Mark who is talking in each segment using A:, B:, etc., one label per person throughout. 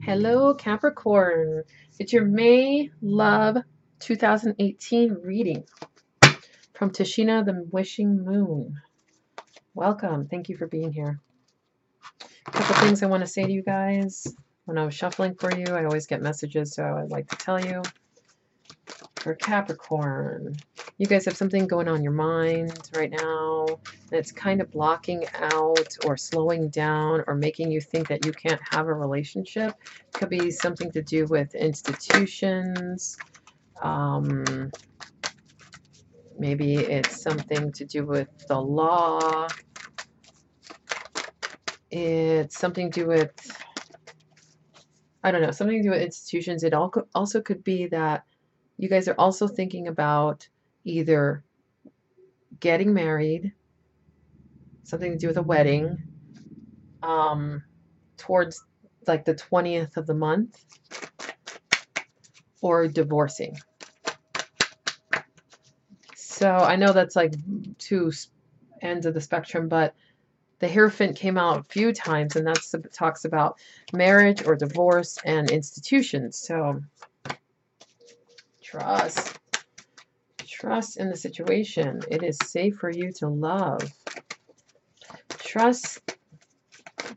A: Hello, Capricorn. It's your May Love 2018 reading from Tashina the Wishing Moon. Welcome. Thank you for being here. A couple things I want to say to you guys. When I was shuffling for you, I always get messages, so I'd like to tell you. For Capricorn, you guys have something going on in your mind right now that's kind of blocking out or slowing down or making you think that you can't have a relationship. It could be something to do with institutions. Maybe it's something to do with the law. It's something to do with, I don't know, something to do with institutions. It also could be that you guys are also thinking about either getting married, something to do with a wedding, towards like the 20th of the month, or divorcing. So I know that's like two ends of the spectrum, but the Hierophant came out a few times, and that's talks about marriage or divorce and institutions. So trust in the situation. It is safe for you to love. Trust.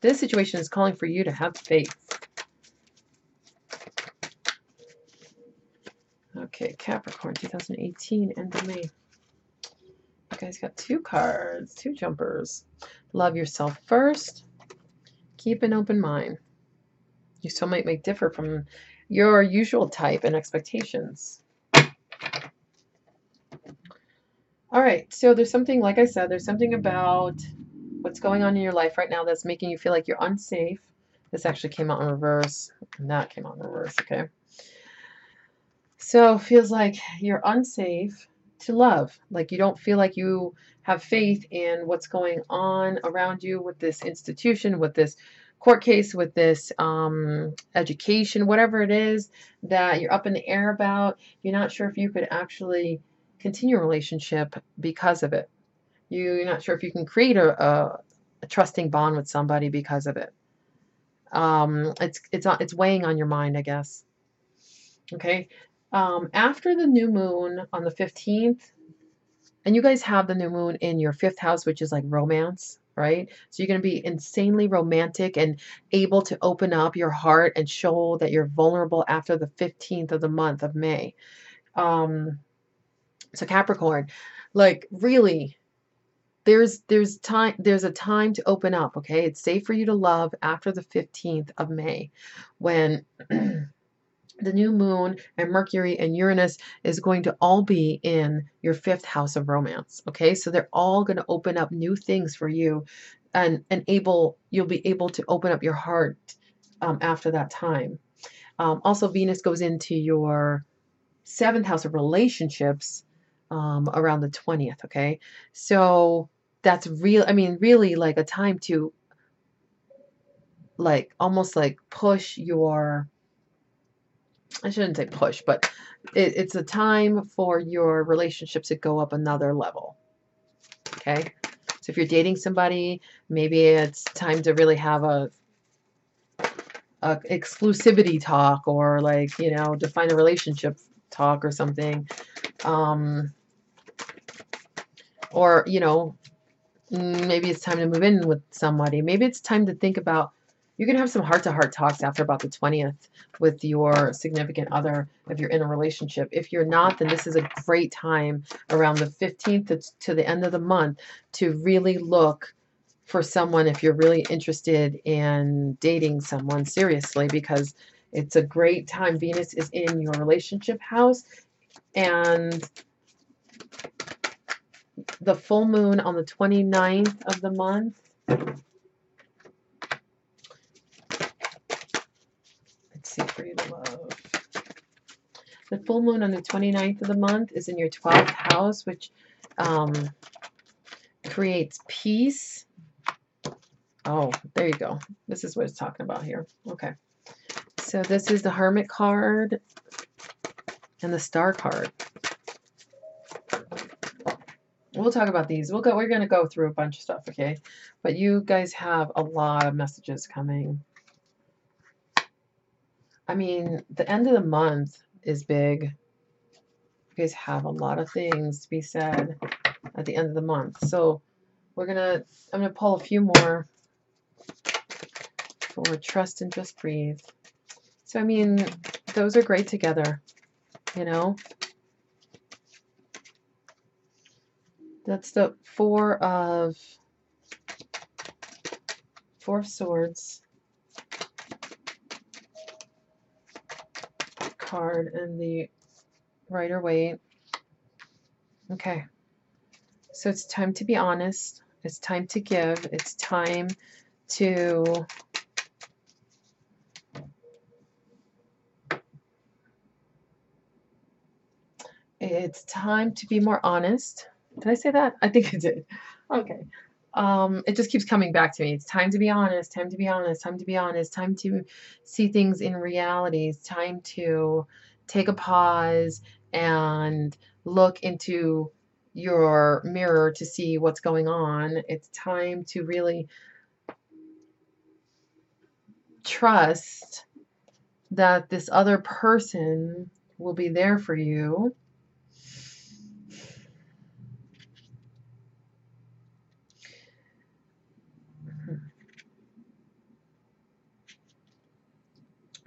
A: This situation is calling for you to have faith. Okay, Capricorn 2018, end of May. You guys got two cards, two jumpers. Love yourself first. Keep an open mind. Your soulmate may differ from your usual type and expectations. All right, so there's something, like I said, there's something about what's going on in your life right now that's making you feel like you're unsafe. This actually came out in reverse, and that came out in reverse, okay? So it feels like you're unsafe to love. Like you don't feel like you have faith in what's going on around you with this institution, with this court case, with this education, whatever it is that you're up in the air about. You're not sure if you could actually continue a relationship because of it. You're not sure if you can create a trusting bond with somebody because of it. It's weighing on your mind, I guess. Okay. After the new moon on the 15th, and you guys have the new moon in your 5th house, which is like romance, right? So you're going to be insanely romantic and able to open up your heart and show that you're vulnerable after the 15th of the month of May. So Capricorn, like really, there's a time to open up, okay? It's safe for you to love after the 15th of May when the new moon and Mercury and Uranus is going to all be in your 5th house of romance. Okay, so they're all going to open up new things for you, and you'll be able to open up your heart after that time. Also, Venus goes into your 7th house of relationships around the 20th. Okay, so that's real. I mean, really, like a time to like almost like push your, I shouldn't say push, but it's a time for your relationship to go up another level. Okay. So if you're dating somebody, maybe it's time to really have a exclusivity talk, or like, you know, define a relationship talk or something. Or, you know, maybe it's time to move in with somebody. Maybe it's time to think about, you can have some heart-to-heart talks after about the 20th with your significant other if you're in a relationship. If you're not, then this is a great time around the 15th to the end of the month to really look for someone if you're really interested in dating someone seriously, because it's a great time. Venus is in your relationship house, and the full moon on the 29th of the month. Let's see, for you to love. The full moon on the 29th of the month is in your 12th house, which creates peace. Oh, there you go. This is what it's talking about here. Okay. So this is the Hermit card and the Star card. We'll talk about these. We're going to go through a bunch of stuff, okay? But you guys have a lot of messages coming. I mean, the end of the month is big. You guys have a lot of things to be said at the end of the month. So I'm gonna pull a few more for trust and just breathe. So, I mean, those are great together, you know? That's the Four of Swords card and the Rider-Waite. Okay. So it's time to be honest. It's time to give. It's time to be more honest. Did I say that? I think I did. Okay. It just keeps coming back to me. It's time to be honest, time to be honest, time to be honest, time to see things in reality. It's time to take a pause and look into your mirror to see what's going on. It's time to really trust that this other person will be there for you.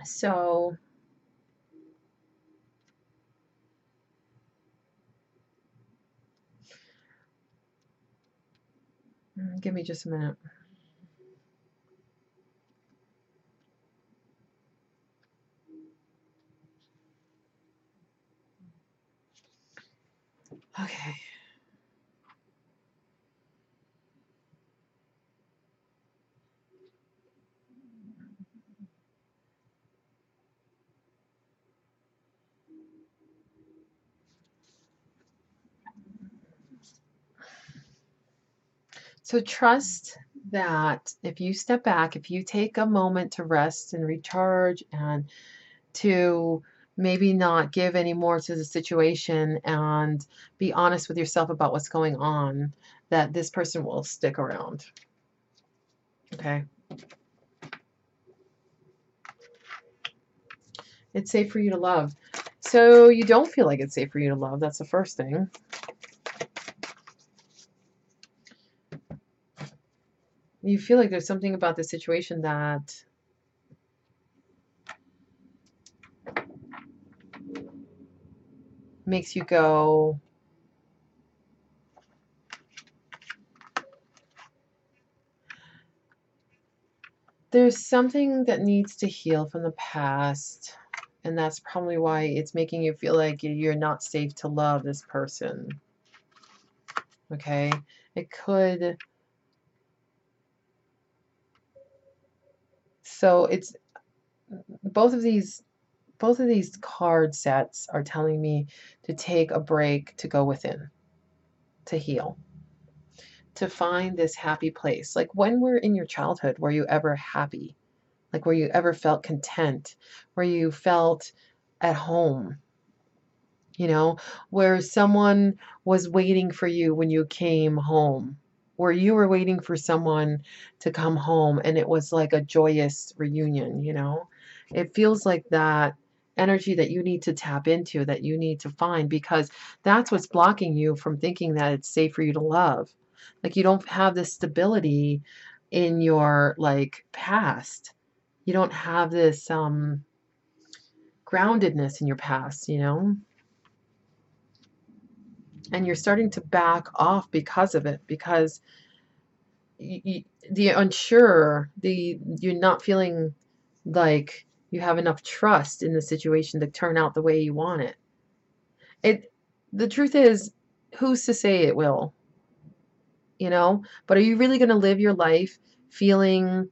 A: So give me just a minute. Okay. So trust that if you step back, if you take a moment to rest and recharge and to maybe not give any more to the situation and be honest with yourself about what's going on, that this person will stick around. Okay. It's safe for you to love. So you don't feel like it's safe for you to love. That's the first thing. You feel like there's something about the situation that makes you go, there's something that needs to heal from the past, and that's probably why it's making you feel like you're not safe to love this person. Okay? It could. So it's both of these card sets are telling me to take a break, to go within, to heal, to find this happy place. Like when we're in your childhood, were you ever happy? Like were you ever felt content? Where you felt at home? You know, where someone was waiting for you when you came home, where you were waiting for someone to come home and it was like a joyous reunion, you know? It feels like that energy that you need to tap into, that you need to find, because that's what's blocking you from thinking that it's safe for you to love. Like you don't have this stability in your like past. You don't have this groundedness in your past, you know? And you're starting to back off because of it, because the unsure, you're not feeling like you have enough trust in the situation to turn out the way you want it. The truth is, who's to say it will, you know? But are you really going to live your life feeling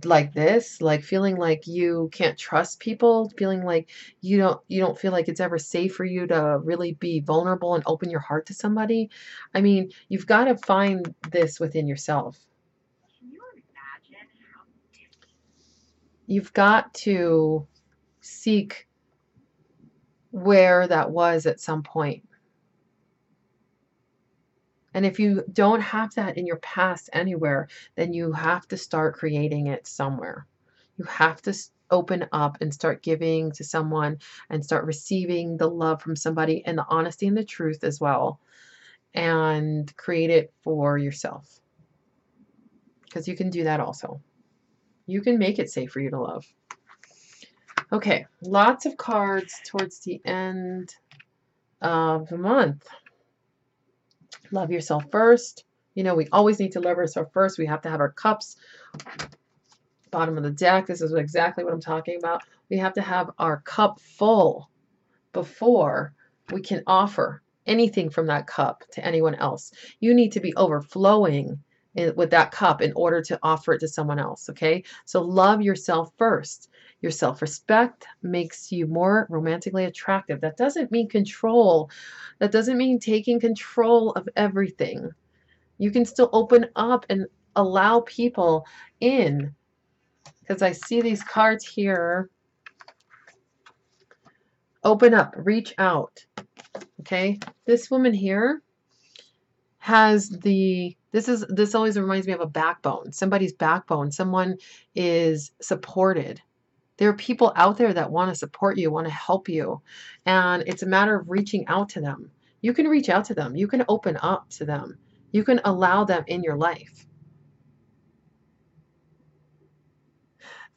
A: like this, like feeling like you can't trust people, feeling like you don't feel like it's ever safe for you to really be vulnerable and open your heart to somebody? I mean, you've got to find this within yourself. You've got to seek where that was at some point. And if you don't have that in your past anywhere, then you have to start creating it somewhere. You have to open up and start giving to someone and start receiving the love from somebody and the honesty and the truth as well, and create it for yourself, because you can do that also. You can make it safe for you to love. Okay, lots of cards towards the end of the month. Love yourself first. You know, we always need to love ourselves first. We have to have our cups. Bottom of the deck, this is exactly what I'm talking about. We have to have our cup full before we can offer anything from that cup to anyone else. You need to be overflowing with that cup in order to offer it to someone else, okay? So love yourself first. Your self-respect makes you more romantically attractive. That doesn't mean control. That doesn't mean taking control of everything. You can still open up and allow people in, because I see these cards here. Open up, reach out. Okay, this woman here has this always reminds me of a backbone, somebody's backbone. Someone is supported. There are people out there that want to support you, want to help you, and it's a matter of reaching out to them. You can reach out to them. You can open up to them. You can allow them in your life.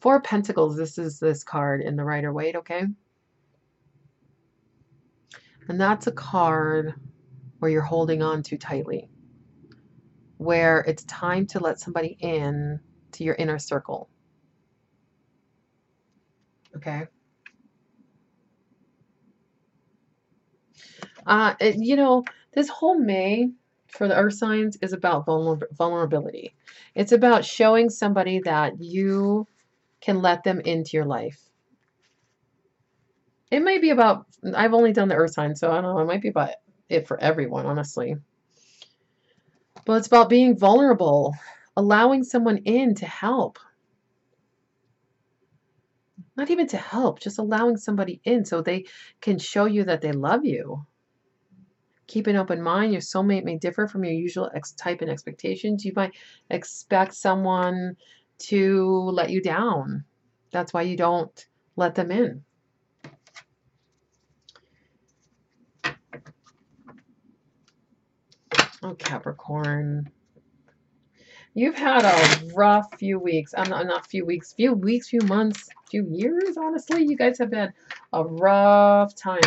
A: Four of Pentacles, this is this card in the Rider-Waite, okay? And that's a card where you're holding on too tightly, where it's time to let somebody in to your inner circle. Okay? You know, this whole May for the earth signs is about vulnerability. It's about showing somebody that you can let them into your life. It might be about, I've only done the earth signs, so I don't know, it might be about it for everyone, honestly. But it's about being vulnerable, allowing someone in to help. Not even to help, just allowing somebody in so they can show you that they love you. Keep an open mind. Your soulmate may differ from your usual type and expectations. You might expect someone to let you down. That's why you don't let them in. Oh, Capricorn. You've had a rough few weeks. Not few weeks, few months, few years, honestly. You guys have had a rough time.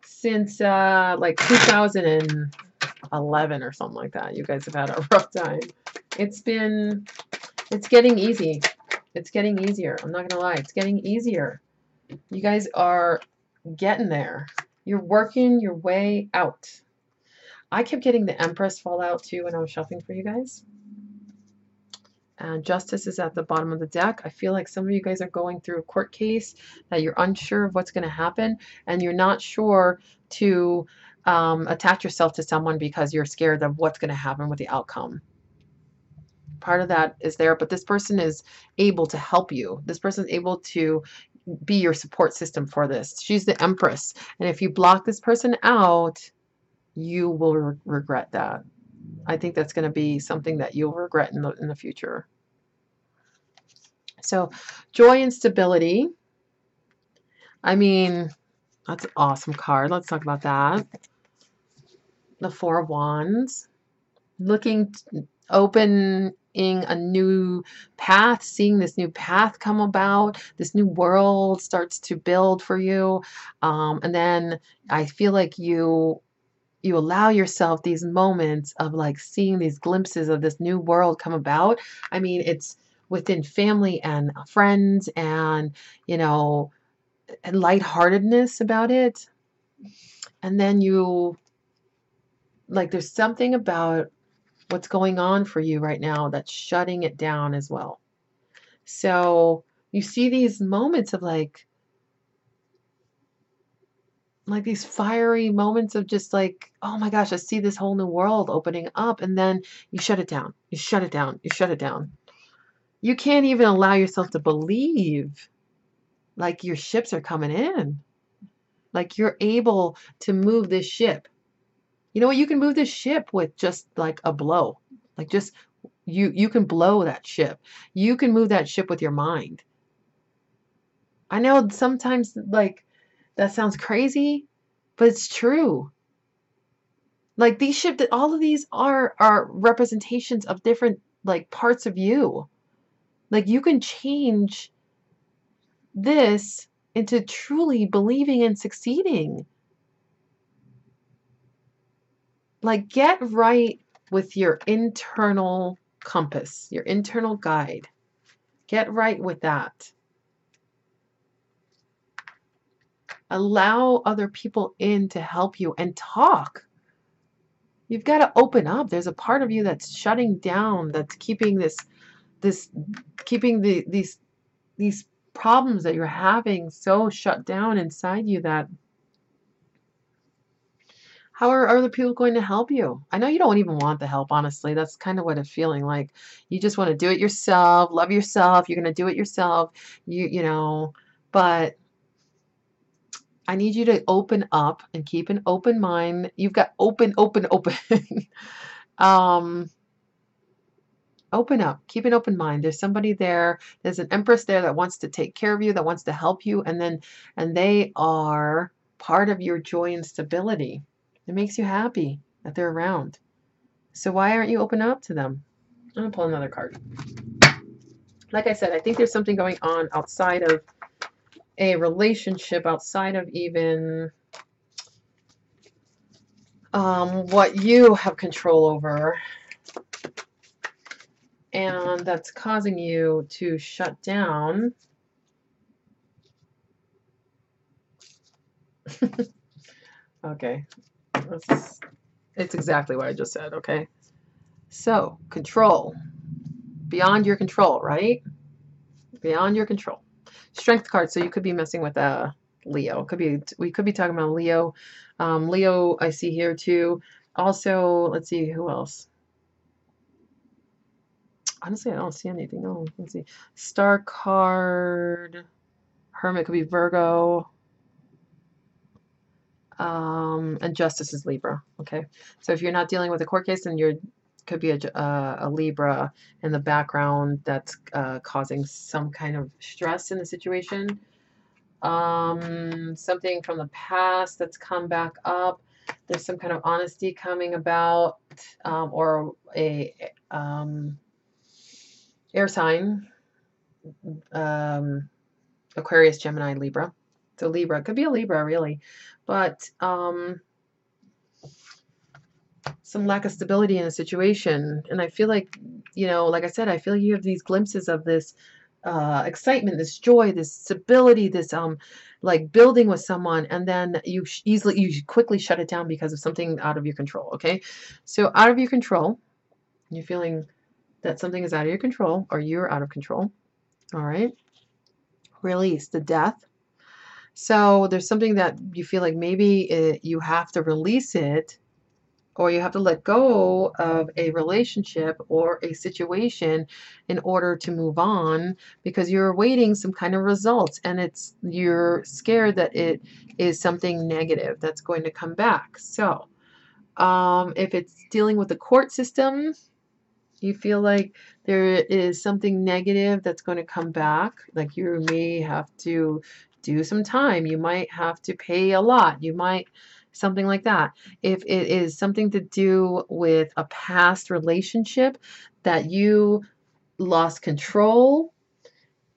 A: Since like 2011 or something like that. You guys have had a rough time. It's getting easy. It's getting easier. I'm not gonna lie. It's getting easier. You guys are getting there. You're working your way out. I kept getting the Empress fall out too when I was shopping for you guys. And Justice is at the bottom of the deck. I feel like some of you guys are going through a court case that you're unsure of what's going to happen, and you're not sure to attach yourself to someone because you're scared of what's going to happen with the outcome. Part of that is there, but this person is able to help you. This person is able to be your support system for this. She's the Empress, and if you block this person out, you will regret that. I think that's going to be something that you'll regret in the future. So, joy and stability. I mean, that's an awesome card. Let's talk about that. The Four of Wands. Opening a new path, seeing this new path come about. This new world starts to build for you. And then I feel like you allow yourself these moments of like seeing these glimpses of this new world come about. I mean, it's within family and friends and, you know, and lightheartedness about it. And then there's something about what's going on for you right now that's shutting it down as well. So you see these moments of like these fiery moments of just like, oh my gosh, I see this whole new world opening up, and then you shut it down. You shut it down. You shut it down. You can't even allow yourself to believe like your ships are coming in. Like you're able to move this ship. You know what? You can move this ship with just like a blow. Like just You can blow that ship. You can move that ship with your mind. I know sometimes like that sounds crazy, but it's true. Like these shift, all of these are representations of different like parts of you. Like you can change this into truly believing and succeeding. Like get right with your internal compass, your internal guide. Get right with that. Allow other people in to help you and talk. You've got to open up. There's a part of you that's shutting down, that's keeping this keeping these problems that you're having so shut down inside you that how are other people going to help you? I know you don't even want the help, honestly. That's kind of what it's feeling like. You just want to do it yourself, love yourself. You're going to do it yourself. You know, but I need you to open up and keep an open mind. You've got open. um, Open up. Keep an open mind. There's somebody there. There's an empress there that wants to take care of you, that wants to help you, and they are part of your joy and stability. It makes you happy that they're around. So why aren't you open up to them? I'm gonna pull another card. Like I said, I think there's something going on outside of a relationship, outside of even what you have control over, and that's causing you to shut down. Okay, it's exactly what I just said, okay? So, control. Beyond your control, right? Beyond your control. Strength card, so you could be messing with Leo. We could be talking about Leo. Leo, I see here too. Also, let's see, who else? Honestly, I don't see anything. Oh, let's see. Star card. Hermit could be Virgo. And Justice is Libra. Okay, so if you're not dealing with a court case, then could be a Libra in the background that's causing some kind of stress in the situation. Something from the past that's come back up. There's some kind of honesty coming about, or a air sign, Aquarius, Gemini, Libra. So Libra, could be a Libra really, but some lack of stability in a situation. And I feel like, like I said, I feel you have these glimpses of this excitement, this joy, this stability, this like building with someone, and then you quickly shut it down because of something out of your control. Okay, so out of your control, you're feeling that something is out of your control, or you're out of control. All right, release the death. So there's something that you feel like maybe you have to release it, or you have to let go of a relationship or a situation in order to move on, because you're awaiting some kind of results, and you're scared that it is something negative that's going to come back. So if it's dealing with the court system, you feel like there is something negative that's going to come back, like you may have to do some time, you might have to pay a lot, you might something like that. If it is something to do with a past relationship that you lost control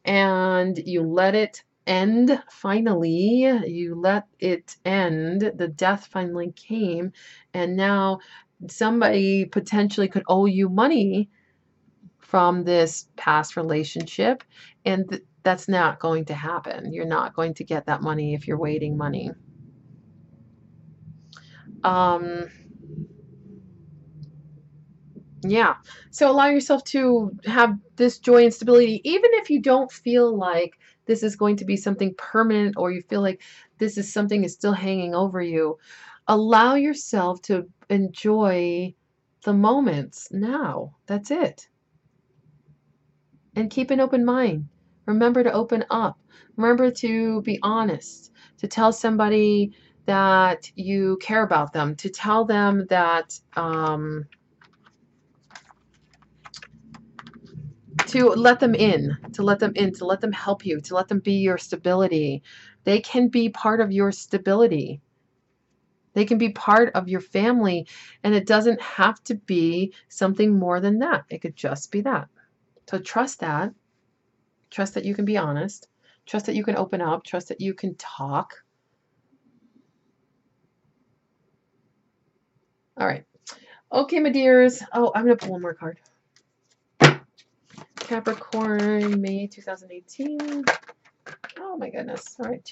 A: and you let it end, finally, you let it end, the death finally came, and now somebody potentially could owe you money from this past relationship, and that's not going to happen. You're not going to get that money if you're waiting money. Yeah. So allow yourself to have this joy and stability, even if you don't feel like this is going to be something permanent, or you feel like this is something is still hanging over you. Allow yourself to enjoy the moments now. That's it. And keep an open mind. Remember to open up. Remember to be honest, to tell somebody that you care about them, to tell them that to let them in, to let them in, to let them help you, to let them be your stability. They can be part of your stability. They can be part of your family, and it doesn't have to be something more than that. It could just be that. So trust that. Trust that you can be honest. Trust that you can open up. Trust that you can talk. All right. Okay, my dears. Oh, I'm going to pull one more card. Capricorn, May 2018. Oh, my goodness. All right.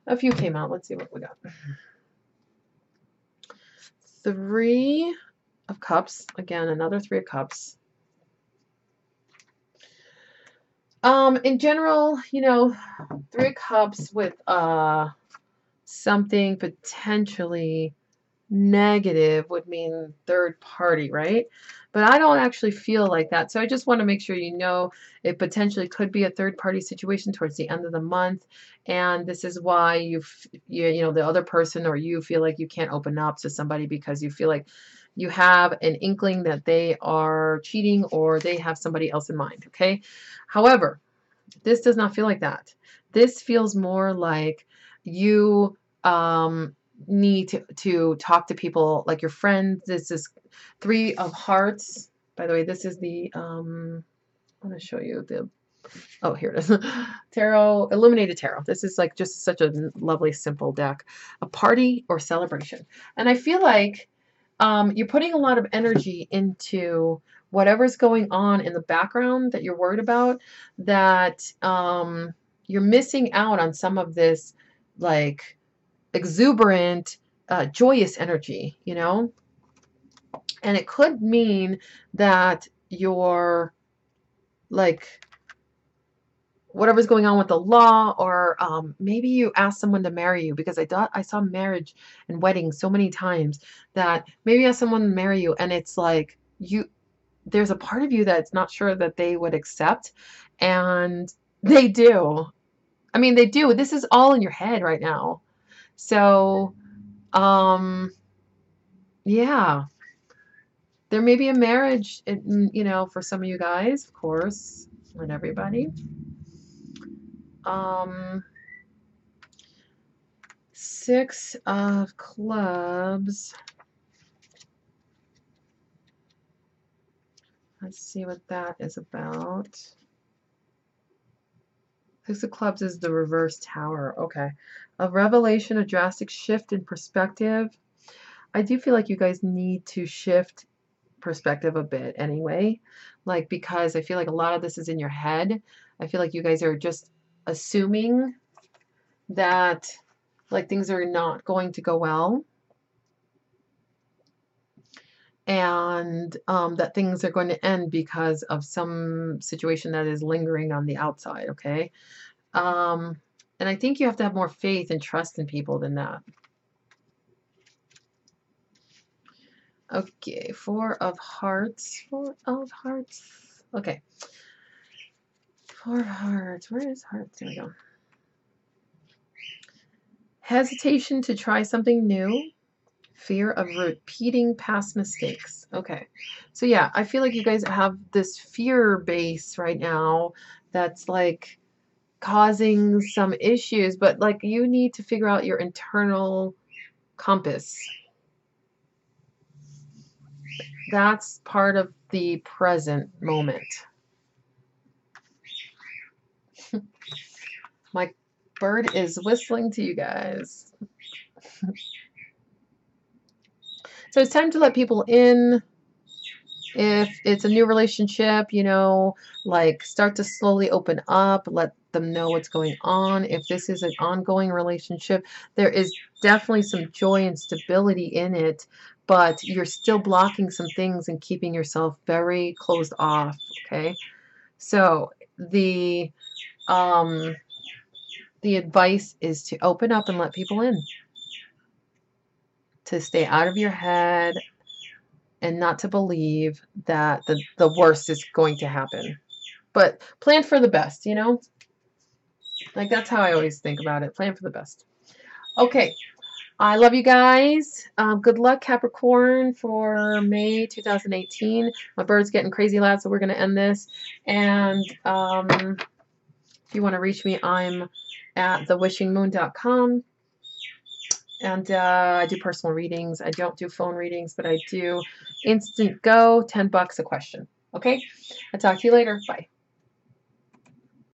A: A few came out. Let's see what we got. 3 of Cups. Again, another 3 of Cups. In general, you know, 3 of Cups with something potentially negative would mean third party, right? But I don't actually feel like that. So I just want to make sure you know it potentially could be a third party situation towards the end of the month. And this is why you know, the other person or you feel like you can't open up to somebody because you feel like you have an inkling that they are cheating or they have somebody else in mind, okay? However, this does not feel like that. This feels more like you need to talk to people like your friends. This is 3 of Hearts. By the way, this is the I want to show you the, oh, here it is. Tarot, Illuminated Tarot. This is like just such a lovely, simple deck. A party or celebration. And I feel like you're putting a lot of energy into whatever's going on in the background that you're worried about, that you're missing out on some of this like exuberant, joyous energy, you know? And it could mean that you're like, whatever's going on with the law, or maybe you ask someone to marry you, because I saw marriage and weddings so many times that maybe you ask someone to marry you and it's like there's a part of you that's not sure that they would accept, and they do. I mean, they do. This is all in your head right now. So, yeah, there may be a marriage, you know, for some of you guys, of course, not everybody. 6 of Clubs. Let's see what that is about. 6 of Clubs is the reverse Tower. Okay. A revelation, a drastic shift in perspective. I do feel like you guys need to shift perspective a bit anyway. Like, because I feel like a lot of this is in your head. I feel like you guys are just assuming that like things are not going to go well, and that things are going to end because of some situation that is lingering on the outside, okay? And I think you have to have more faith and trust in people than that. Okay, 4 of Hearts. 4 of Hearts. Okay. 4 of Hearts. Where is Hearts? There we go. Hesitation to try something new. Fear of repeating past mistakes. Okay. So yeah, I feel like you guys have this fear base right now that's like causing some issues, but like you need to figure out your internal compass. That's part of the present moment. My bird is whistling to you guys. So it's time to let people in. If it's a new relationship, you know, like start to slowly open up, let them know what's going on. If this is an ongoing relationship, there is definitely some joy and stability in it, but you're still blocking some things and keeping yourself very closed off, okay? So the advice is to open up and let people in, to stay out of your head, and not to believe that the worst is going to happen. But plan for the best, you know? Like, that's how I always think about it. Plan for the best. Okay. I love you guys. Good luck, Capricorn, for May 2018. My bird's getting crazy loud, so we're going to end this. And if you want to reach me, I'm at thewishingmoon.com. And I do personal readings. I don't do phone readings, but I do instant go, $10 a question. Okay? I'll talk to you later. Bye.